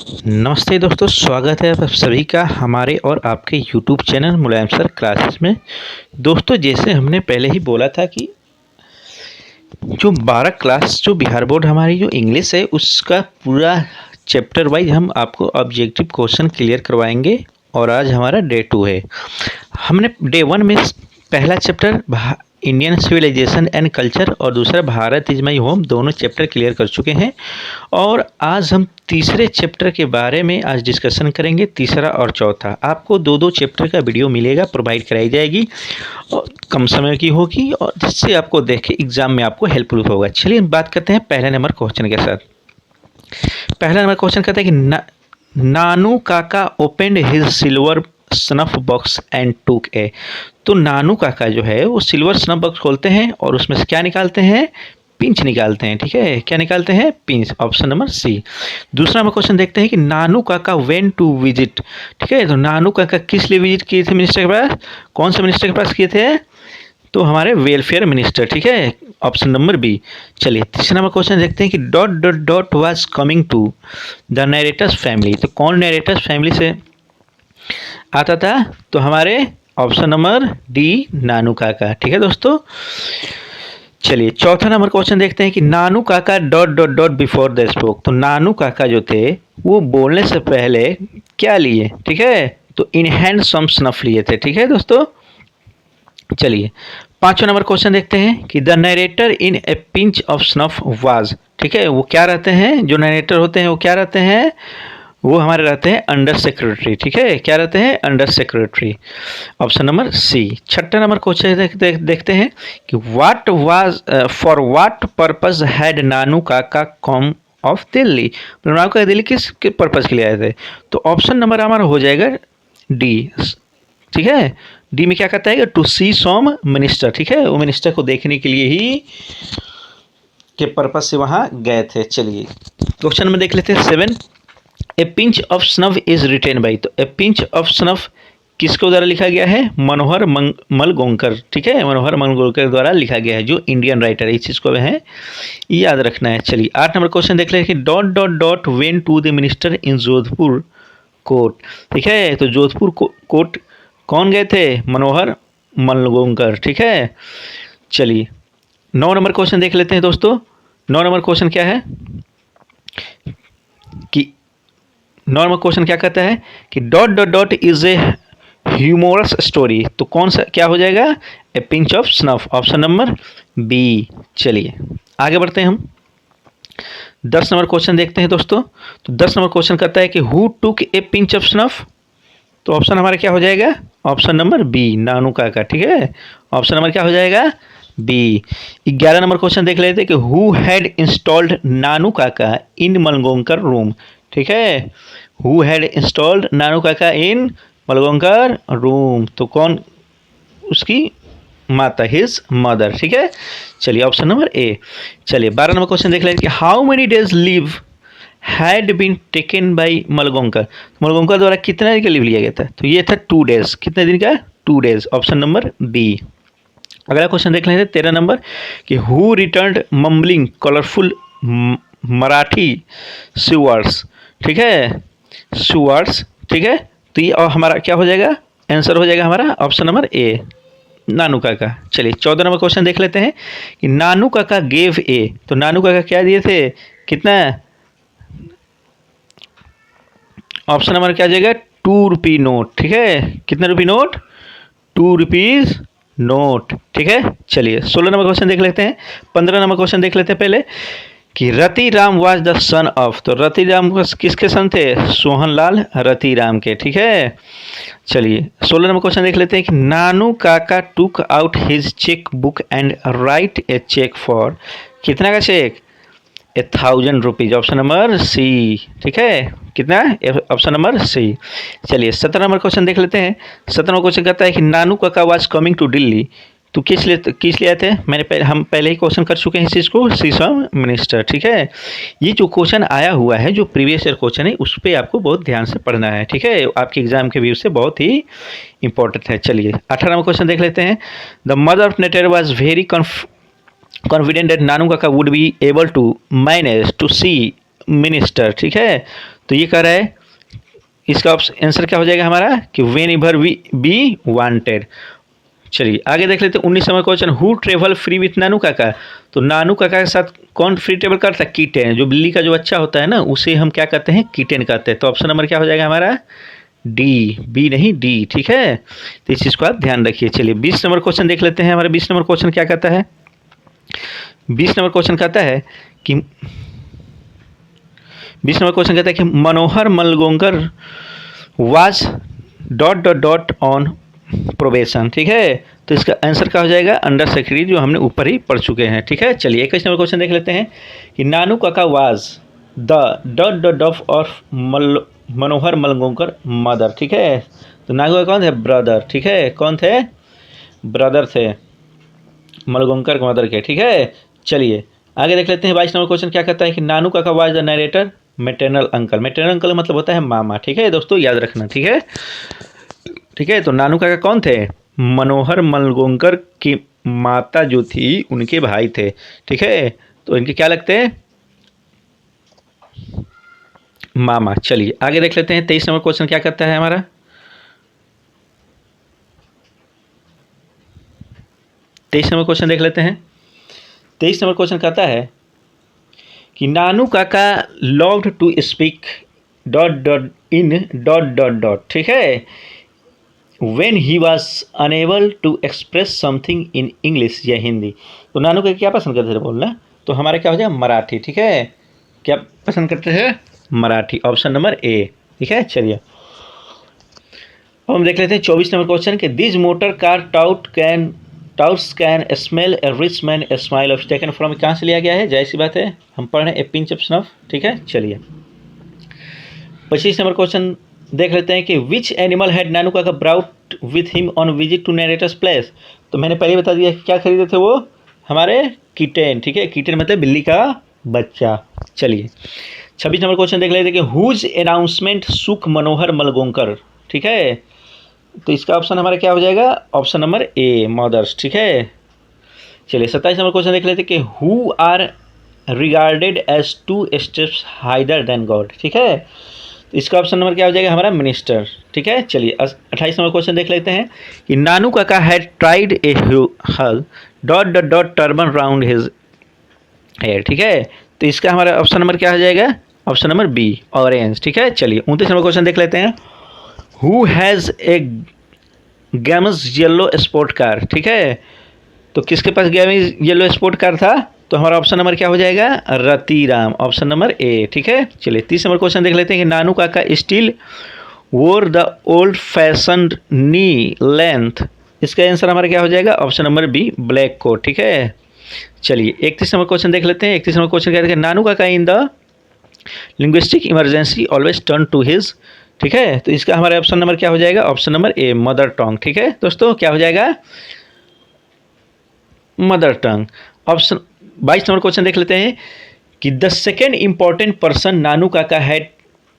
नमस्ते दोस्तों, स्वागत है आप सभी का हमारे और आपके यूट्यूब चैनल मुलायम सर क्लासेस में। दोस्तों, जैसे हमने पहले ही बोला था कि जो 12 क्लास जो बिहार बोर्ड हमारी जो इंग्लिश है उसका पूरा चैप्टर वाइज हम आपको ऑब्जेक्टिव क्वेश्चन क्लियर करवाएंगे। और आज हमारा डे 2 है। हमने डे 1 में पहला chapter Indian civilisation and culture और दूसरा भारत इज माई होम दोनों चैप्टर क्लियर कर चुके हैं। और आज हम तीसरे चैप्टर के बारे में आज डिस्कशन करेंगे। तीसरा और चौथा आपको दो दो चैप्टर का वीडियो मिलेगा, प्रोवाइड कराई जाएगी और कम समय की होगी और जिससे आपको देखे एग्जाम में आपको हेल्पफुल होगा। चलिए बात करते हैं पहले नंबर क्वेश्चन के साथ। पहला नंबर क्वेश्चन कहता है कि नानू काका opened his silver snuff box and टूक ए। तो नानू काका जो है वो सिल्वर स्नफ बॉक्स खोलते हैं और उसमें से क्या निकालते हैं? पिंच निकालते हैं। ठीक है, क्या निकालते हैं? पिंच। Option number C. दूसरा नंबर क्वेश्चन देखते हैं कि नानू काका वेंट टू विजिट। ठीक है, तो नानू काका किस लिए विजिट किए थे मिनिस्टर के पास? कौन से मिनिस्टर के पास किए थे? तो हमारे वेलफेयर मिनिस्टर। ठीक है, ऑप्शन नंबर बी। चलिए तीसरा नंबर क्वेश्चन देखते हैं कि dot dot dot was coming to the narrator's family. तो कौन नरेटर्स फैमिली से आता था? तो हमारे ऑप्शन नंबर डी नानू काका। ठीक है दोस्तों, चलिए चौथा नंबर क्वेश्चन देखते हैं कि नानू काका dot dot dot before the spoke. तो नानू काका जो थे वो बोलने से पहले क्या लिए? ठीक है, तो इन हैंड सम स्नफ लिए थे। ठीक है दोस्तों, चलिए पांचवा नंबर क्वेश्चन देखते हैं कि the narrator in A pinch of snuff was. ठीक है, वो क्या रहते हैं? जो नरेटर होते हैं वो क्या रहते हैं? वो हमारे रहते हैं अंडर सेक्रेटरी। ठीक है, क्या रहते हैं? Under secretary. Option number C. छठा नंबर क्वेश्चन देखते हैं कि what was for what purpose had Nanu Kaka come of Delhi. नानू काका दिल्ली किस पर्पस के लिए आए थे? तो ऑप्शन नंबर हमारा हो जाएगा डी। ठीक है, डी में क्या कहता है? To see some minister. ठीक है, वो मिनिस्टर को देखने के लिए ही के पर्पस से वहाँ गए थे। चलिए क्वेश्चन में देख लेते हैं 7। ए pinch of snuff is written by. तो ए पिंच ऑफ स्नफ किसके द्वारा लिखा गया है? मनोहर मलगोंकर। ठीक है, मनोहर मलगोंकर द्वारा लिखा गया है, जो इंडियन राइटर है। इस चीज़ को है याद रखना है। चलिए 8 नंबर क्वेश्चन देख लें कि dot dot dot when to the minister in Jodhpur court. ठीक है, तो जोधपुर कोर्ट कौन गए थे? मनोहर मलगोंकर। ठीक है, चलिए 9 नंबर क्वेश्चन देख लेते हैं दोस्तों। 9 नंबर क्वेश्चन क्या है कि नॉर्मल क्वेश्चन क्या कहता है कि dot dot dot is a humorous story. तो कौन सा क्या हो जाएगा? A pinch of snuff. Option number B. चलिए आगे बढ़ते हैं हम 10 नंबर क्वेश्चन देखते हैं दोस्तों। तो 10 नंबर क्वेश्चन कहता है कि who took A pinch of snuff. तो ऑप्शन हमारा क्या हो जाएगा? ऑप्शन नंबर बी, नानू काका। ठीक है, ऑप्शन नंबर क्या हो जाएगा? बी। 11 नंबर क्वेश्चन देख लेते हैं कि who had installed Nanu Kaka in मलगोंकर room. ठीक है, who had installed Nanu Kaka in मलगोंकर room. तो कौन? उसकी माता, हिज मदर। ठीक है, चलिए ऑप्शन नंबर ए। चलिए 12 नंबर क्वेश्चन देख लेते हैं कि how many days leave had been taken by Malgonkar. Malgonkar द्वारा कितने दिन का लीव लिया गया था? तो ये था 2 डेज। कितने दिन का? 2 डेज। Option number B. अगला क्वेश्चन देख लेते हैं 13 नंबर कि who return mumbling colourful Marathi swords. ठीक है, स्वर्ड्स। ठीक है, तो ये और हमारा क्या हो जाएगा? आंसर हो जाएगा हमारा ऑप्शन नंबर ए, नानू काका। चलिए 14 नंबर क्वेश्चन देख लेते हैं कि नानू काका गेव ए। तो नानू काका क्या दिए थे? कितना? ऑप्शन नंबर क्या जाएगा? 2 रुपी नोट। ठीक है, कितने रुपी नोट? 2 rupees note. ठीक है, चलिए 16 नंबर क्वेश्चन देख लेते हैं। 15 नंबर क्वेश्चन देख लेते हैं पहले कि Rati Ram was the son of. तो रति राम किसके सन थे? सोहनलाल रति राम के। ठीक है, चलिए 16 नंबर क्वेश्चन देख लेते हैं कि Nanu Kaka took out his cheque book and write a cheque for. कितना का cheque? 1000 rupees. Option number C. ठीक है, कितना? Option number C. चलिए 17 नंबर क्वेश्चन देख लेते हैं। 17 नंबर क्वेश्चन कहता है कि Nanu Kaka was coming to Delhi. तो किस लिए आए थे? हम पहले ही क्वेश्चन कर चुके हैं इस चीज़ को, सी सम मिनिस्टर। ठीक है, ये जो क्वेश्चन आया हुआ है जो प्रीवियस ईयर क्वेश्चन है उस पर आपको बहुत ध्यान से पढ़ना है। ठीक है, आपके एग्जाम के व्यू से बहुत ही इंपॉर्टेंट है। चलिए 18 नंबर क्वेश्चन देख लेते हैं। The mother of narrator was very confident that Nanu Kaka would be able to manage to see minister, ठीक है। तो ये कह रहा है इसका आंसर क्या हो जाएगा हमारा कि whenever we be wanted. चलिए आगे देख लेते हैं 19 number question, who travel free with Nanu Kaka. तो नानू काका के साथ कौन फ्री ट्रेवल करता है? कीटेन, जो बिल्ली का जो बच्चा होता है ना उसे हम क्या कहते हैं? कीटेन कहते हैं। तो ऑप्शन नंबर क्या हो जाएगा हमारा? डी, बी नहीं डी, ठीक है। तो इस चीज़ को आप ध्यान रखिए। चलिए 20 नंबर क्वेश्चन देख लेते हैं। हमारा 20 नंबर क्वेश्चन क्या कहता है? 20 नंबर क्वेश्चन कहता है कि 20 नंबर क्वेश्चन कहता है कि Manohar Malgonkar was dot dot dot on probation, ठीक है। तो इसका आंसर क्या हो जाएगा? अंडर सेक्रेटरी, जो हमने ऊपर ही पढ़ चुके हैं, ठीक है। चलिए 21 नंबर क्वेश्चन देख लेते हैं कि Nanu Kaka was the dot dot dot of Manohar Malgonkar mother, ठीक है। तो नानू काका कौन थे? ब्रदर, ठीक है। कौन थे? ब्रदर थे मलगोंकर के मदर के, ठीक है। चलिए आगे देख लेते हैं 22 नंबर क्वेश्चन क्या कहता है कि Nanu Kaka was the narrator maternal uncle. Maternal uncle मतलब होता है मामा, ठीक है दोस्तों, याद रखना, ठीक है। ठीक है, तो नानू काका कौन थे? मनोहर मलगोंकर की माता जो थी उनके भाई थे, ठीक है। तो इनके क्या लगते हैं? मामा। चलिए आगे देख लेते हैं 23 नंबर क्वेश्चन क्या कहता है हमारा? 23 नंबर क्वेश्चन देख लेते हैं। 23 नंबर क्वेश्चन कहता है कि Nanu Kaka loved to speak dot dot in dot dot dot, ठीक है, when he was unable to express something in English या हिंदी। तो नानू का क्या पसंद करते थे बोलना? तो हमारा क्या हो जाएगा? मराठी, ठीक है। क्या पसंद करते थे? मराठी, ऑप्शन नंबर ए, ठीक है। चलिए अब हम देख लेते हैं 24 नंबर क्वेश्चन के this motor car touts can smell A rich man smile of taken from, कहाँ से लिया गया है? जाहिर सी बात है हम पढ़ रहे हैं ए पिंच ऑफ स्नफ, ठीक है। चलिए 25 नंबर क्वेश्चन देख लेते हैं कि which animal had Nanu Kaka brought with him on visit to narrator's place. तो मैंने पहले बता दिया क्या खरीदे थे वो? हमारे कीटेन, ठीक है। कीटेन मतलब बिल्ली का बच्चा। चलिए 26 नंबर क्वेश्चन देख लेते हैं कि हुज अनाउंसमेंट सुख मनोहर मलगोंकर, ठीक है। तो इसका ऑप्शन हमारा क्या हो जाएगा? ऑप्शन नंबर ए, मदर्स, ठीक है। चलिए 27 नंबर क्वेश्चन देख लेते हैं कि who are regarded as 2 steps higher than God, ठीक है। तो इसका ऑप्शन नंबर क्या हो जाएगा? हमारा मिनिस्टर, ठीक है। चलिए 28 नंबर क्वेश्चन देख लेते हैं कि Nanu Kaka had tried a hug dot dot dot turban round his hair, ठीक है। तो इसका हमारा ऑप्शन नंबर क्या हो जाएगा? ऑप्शन नंबर बी, ऑरेंज, ठीक है। चलिए 29 नंबर क्वेश्चन देख लेते हैं who has a gamos yellow sport car, ठीक है। तो किसके पास गैमस येलो स्पोर्ट कार था? तो हमारा ऑप्शन नंबर क्या हो जाएगा? रतिराम, ऑप्शन नंबर ए, ठीक है। चलिए 30 नंबर क्वेश्चन देख लेते हैं कि Nanu Kaka still wore the old fashioned knee length. इसका आंसर हमारा क्या हो जाएगा? Option number B, black coat, ठीक है। चलिए 31 नंबर क्वेश्चन देख लेते हैं। 31 नंबर क्वेश्चन कहते हैं Nanu Kaka in the linguistic emergency always turn to his, ठीक है। तो इसका हमारा ऑप्शन नंबर क्या हो जाएगा? Option number A, mother tongue, ठीक है दोस्तों, क्या हो जाएगा? Mother tongue. Option 22 number question देख लेते हैं कि the second important person Nanu Kaka had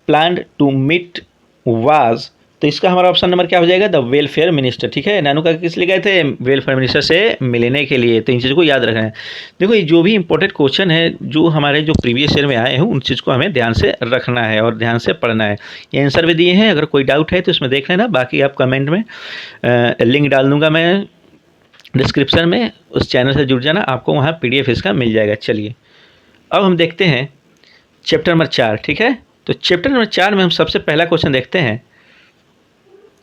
planned to meet was. तो इसका हमारा ऑप्शन नंबर क्या हो जाएगा? द वेलफेयर मिनिस्टर, ठीक है। नानू काका किस लिए गए थे? वेलफेयर मिनिस्टर से मिलने के लिए। तो इन चीज़ों को याद रखना है। देखो ये जो भी इंपॉर्टेंट क्वेश्चन है जो हमारे जो प्रीवियस ईयर में आए हैं उन चीज़ को हमें ध्यान से रखना है और ध्यान से पढ़ना है। ये आंसर भी दिए हैं, अगर कोई डाउट है तो इसमें देख लेना, बाकी आप कमेंट में लिंक डाल दूँगा मैं डिस्क्रिप्शन में, उस चैनल से जुड़ जाना, आपको वहाँ PDF इसका मिल जाएगा। चलिए अब हम देखते हैं चैप्टर नंबर 4, ठीक है। तो चैप्टर नंबर 4 में हम सबसे पहला क्वेश्चन देखते हैं,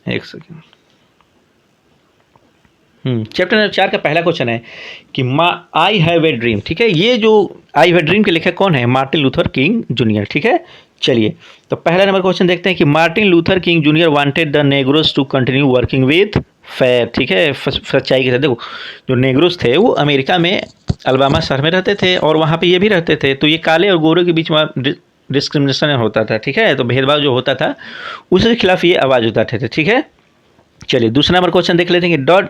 एक सेकेंड। चैप्टर नंबर 4 का पहला क्वेश्चन है कि आई हैव ए ड्रीम, ठीक है। ये जो आई हैव ए ड्रीम के लेखक कौन है? मार्टिन लूथर किंग जूनियर, ठीक है। चलिए तो पहला नंबर क्वेश्चन देखते हैं कि Martin Luther King junior wanted the negroes to continue working with faith, ठीक है, सच्चाई के साथ। देखो जो नेग्रोस थे वो अमेरिका में अलबामा शहर में रहते थे और वहाँ पे ये भी रहते थे, तो ये काले और गोरे के बीच में डिस्क्रिमिनेशन होता था, ठीक है। तो भेदभाव जो होता था उसके खिलाफ ये आवाज़ उठाते थे, ठीक है। चलिए दूसरा नंबर क्वेश्चन देख लेते हैं कि dot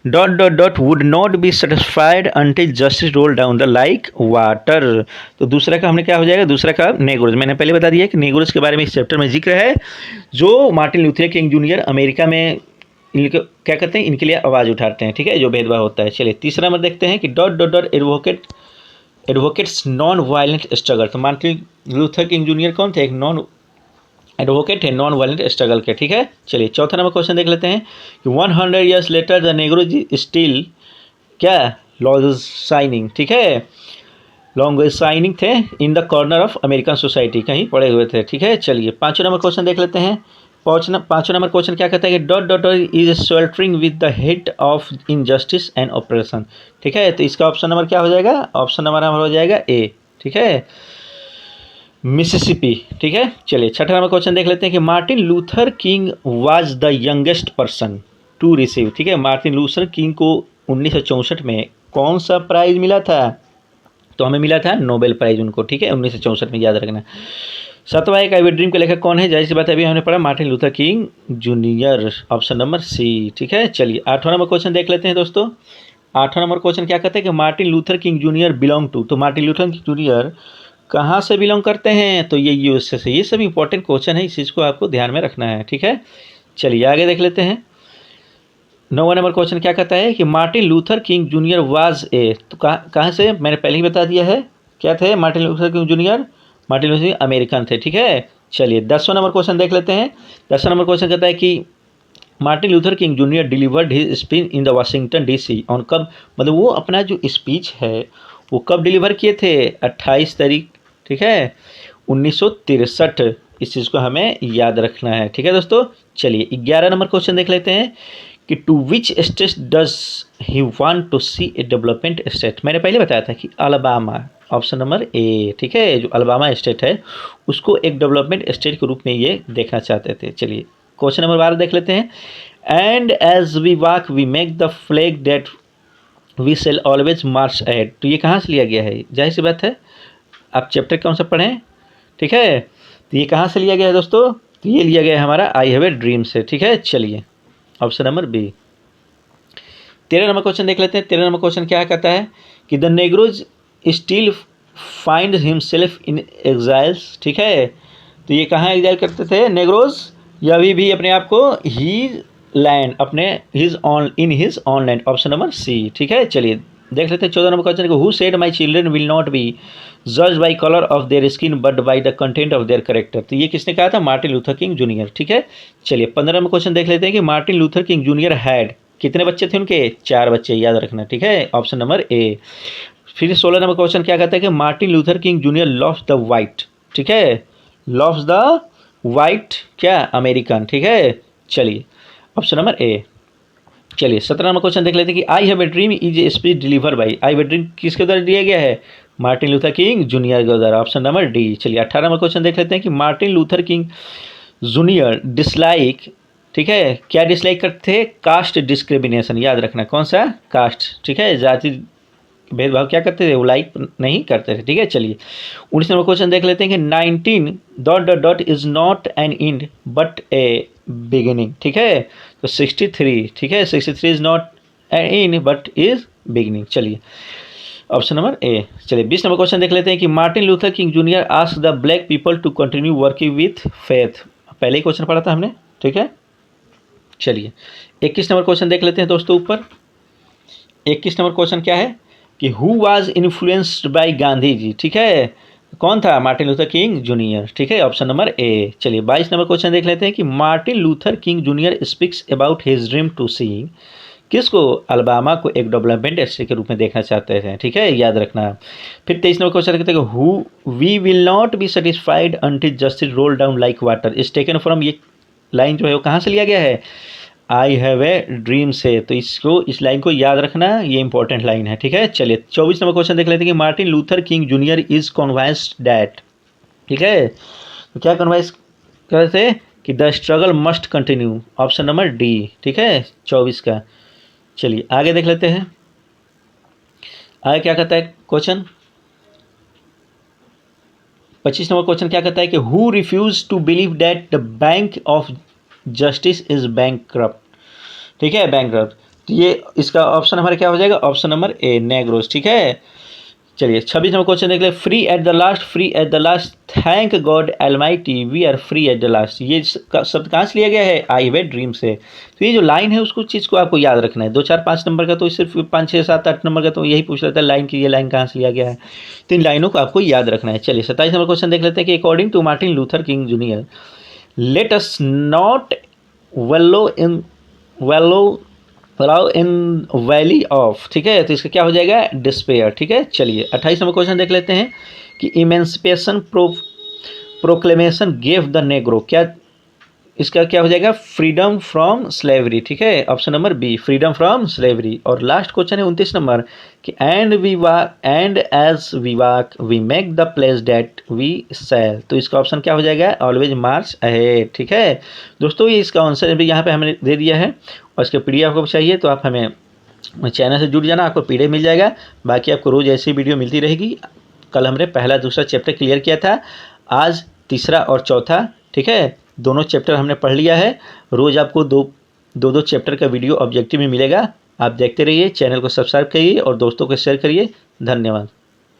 dot dot would not be satisfied until justice roll down the like water. तो दूसरा का हमने क्या हो जाएगा? दूसरा का नेग्रोज। मैंने पहले बता दिया कि नेग्रोज के बारे में इस चैप्टर में जिक्र है, जो Martin Luther King junior America में इनके क्या करते हैं, इनके लिए आवाज़ उठाते हैं, ठीक है, जो भेदभाव होता है। चलिए तीसरा नंबर देखते हैं कि dot dot dot advocates non violent struggle. तो मार्टिन लूथर किंग जूनियर कौन थे? एक नॉन एडवोकेट है नॉन वायलेंट स्ट्रगल के। ठीक है, चलिए चौथा नंबर क्वेश्चन देख लेते हैं कि 100 years later the Negro still क्या लॉन्ग साइनिंग। ठीक है, लॉन्ग साइनिंग थे in the corner of American society, कहीं पड़े हुए थे। ठीक है, चलिए पाँचवें नंबर क्वेश्चन देख लेते हैं। पाँचवें नंबर क्वेश्चन क्या कहता है कि dot dot is sweltering with the hit of injustice and operation. ठीक है, तो इसका ऑप्शन नंबर क्या हो जाएगा? ऑप्शन नंबर हो जाएगा ए। ठीक है, मिसिसिपी। ठीक है, चलिए छठा नंबर क्वेश्चन देख लेते हैं कि Martin Luther King was the youngest person to receive. ठीक है, मार्टिन लूथर किंग को 1964 में कौन सा प्राइज मिला था? तो हमें मिला था नोबेल प्राइज उनको। ठीक है, 1964 में, याद रखना। सातवां एक आई ड्रीम के लेखक कौन है? जाहिर सी बात है, अभी हमने पढ़ा Martin Luther King junior, option number C. ठीक है, चलिए आठवां नंबर क्वेश्चन देख लेते हैं दोस्तों। आठवां नंबर क्वेश्चन क्या कहते हैं कि Martin Luther King junior belong to. तो मार्टिन लूथर किंग जूनियर कहाँ से बिलोंग करते हैं? तो ये यूएसए से। ये सब इंपॉर्टेंट क्वेश्चन है, इस चीज़ को आपको ध्यान में रखना है। ठीक है, चलिए आगे देख लेते हैं। नौवां नंबर क्वेश्चन क्या कहता है कि Martin Luther King junior was a. तो कहाँ से? मैंने पहले ही बता दिया है, क्या थे Martin Luther King junior? Martin Luther king American थे। ठीक है, चलिए 10वां नंबर क्वेश्चन देख लेते हैं। 10वां नंबर क्वेश्चन कहता है कि Martin Luther King junior delivered his speech in the Washington DC on कब, मतलब वो अपना जो स्पीच है वो कब डिलीवर किए थे? 28 तारीख। ठीक है, 1963। इस चीज़ को हमें याद रखना है। ठीक है दोस्तों, चलिए 11 नंबर क्वेश्चन देख लेते हैं कि to which state does he want to see a development state. मैंने पहले बताया था कि अलाबामा, ऑप्शन नंबर ए। ठीक है, जो अलाबामा स्टेट है उसको एक डेवलपमेंट स्टेट के रूप में ये देखना चाहते थे। चलिए क्वेश्चन नंबर 12 देख लेते हैं। And as we walk we make the flag that we shall always march ahead. तो ये कहाँ से लिया गया है? जाहिर सी बात है, आप चैप्टर कौन सा पढ़ें? ठीक है, तो ये कहाँ से लिया गया है दोस्तों? तो ये लिया गया है हमारा आई हैव ए ड्रीम से। ठीक है, चलिए option number B. 13 number question देख लेते हैं। 13 नंबर क्वेश्चन क्या कहता है कि the negroes still find himself in exiles. ठीक है, तो ये कहाँ एग्जाइल करते थे नेग्रोज? या अभी भी अपने आप को ही लैंड, अपने his own in his own land, option number C. ठीक है, चलिए देख लेते हैं 14 नंबर क्वेश्चन को। Who said my children will not be जज by colour of their skin but by the content of their character. तो ये किसने कहा था? Martin Luther King Junior. ठीक है, चलिए 15 नंबर क्वेश्चन देख लेते हैं कि Martin Luther King junior had, कितने बच्चे थे उनके? 4 बच्चे, याद रखना। ठीक है, ऑप्शन नंबर ए। फिर 16 नंबर क्वेश्चन क्या कहता है कि Martin Luther King junior loves the white. ठीक है, लव्स द वाइट क्या? अमेरिकन। ठीक है, चलिए ऑप्शन नंबर ए। चलिए 17 नंबर क्वेश्चन देख लेते हैं कि I have a dream is a speech deliver by. I have a dream किसके द्वारा दिया गया है? मार्टिन लूथर किंग जूनियर के द्वारा, ऑप्शन नंबर डी। चलिए 18 नंबर क्वेश्चन देख लेते हैं कि Martin Luther King junior dislike, ठीक है, क्या डिसलाइक करते थे? कास्ट डिस्क्रिमिनेशन, याद रखना। कौन सा? कास्ट। ठीक है, जाति भेदभाव क्या करते थे? वो लाइक नहीं करते थे। ठीक है, चलिए 19 नंबर क्वेश्चन देख लेते हैं कि 19 dot dot dot is not an end but a beginning. ठीक है, तो 63। ठीक है, 63 is not an end but is beginning. चलिए ऑप्शन नंबर ए। चलिए 20 नंबर क्वेश्चन देख लेते हैं कि Martin Luther King junior ask the black people to continue working with faith. पहले ही क्वेश्चन पढ़ा था हमने। ठीक है, चलिए 21 नंबर क्वेश्चन देख लेते हैं दोस्तों ऊपर। 21 नंबर क्वेश्चन क्या है कि who was influenced by Gandhi ji. ठीक है, कौन था? Martin Luther King Junior. ठीक है, ऑप्शन नंबर ए। चलिए 22 नंबर क्वेश्चन देख लेते हैं कि Martin Luther King Junior speaks about his dream to see. किसको? अलबामा को एक डेवलपमेंट स्टेट के रूप में देखना चाहते थे। ठीक है, याद रखना। फिर 23 नंबर क्वेश्चन कहते हैं who we will not be satisfied until justice roll down like water is taken from. ये लाइन जो है वो कहाँ से लिया गया है? आई हैव ए ड्रीम से। तो इसको, इस लाइन को याद रखना, ये इंपॉर्टेंट लाइन है। ठीक है, चलिए 24 नंबर क्वेश्चन देख लेते हैं कि Martin Luther King junior is convinced that. ठीक है, तो क्या कन्विंस करते थे कि the struggle must continue, option number D. ठीक है, 24 का। चलिए आगे देख लेते हैं, आगे क्या कहता है क्वेश्चन। 25 नंबर क्वेश्चन क्या कहता है कि who refuse to believe that the bank of justice is bankrupt. ठीक है, बैंकक्रप्ट। तो ये इसका ऑप्शन हमारा क्या हो जाएगा? Option number A, negroes. ठीक है, चलिए 26 नंबर क्वेश्चन देख ले, free at the last, free at the last, thank God almighty we are free at the last. ये शब्द कहाँ से लिया गया है? आई हैव ए ड्रीम से। तो ये जो लाइन है उसको चीज़ को आपको याद रखना है। 2, 4, 5 नंबर का तो सिर्फ 5, 6, 7, 8 नंबर का तो यही पूछ लेता है लाइन की, ये लाइन कहाँ से लिया गया है। तो इन लाइनों को आपको याद रखना है। चलिए 27 नंबर क्वेश्चन देख लेते हैं कि according to Martin Luther King junior, let us not wallow in valley of, ठीक है, तो इसका क्या हो जाएगा? डिस्पेयर, ठीक है। चलिए 28 नंबर क्वेश्चन देख लेते हैं कि emancipation proclamation gave the Negro, क्या इसका क्या हो जाएगा? फ्रीडम फ्रॉम स्लेवरी, ठीक है, option number B, freedom from slavery. और लास्ट क्वेश्चन है 29 नंबर कि and as we walk we make the place that we shall, तो इसका ऑप्शन क्या हो जाएगा? ऑलवेज मार्च अहेड, ठीक है। दोस्तों ये इसका आंसर भी यहाँ पे हमने दे दिया है, और इसके पीडीएफ आपको चाहिए तो आप हमें चैनल से जुड़ जाना, आपको पीडीएफ मिल जाएगा। बाकी आपको रोज़ ऐसी वीडियो मिलती रहेगी। कल हमने पहला दूसरा चैप्टर क्लियर किया था, आज तीसरा और चौथा, ठीक है, दोनों चैप्टर हमने पढ़ लिया है। रोज़ आपको दो चैप्टर का वीडियो ऑब्जेक्टिव में मिलेगा। आप देखते रहिए, चैनल को सब्सक्राइब करिए और दोस्तों को शेयर करिए। धन्यवाद।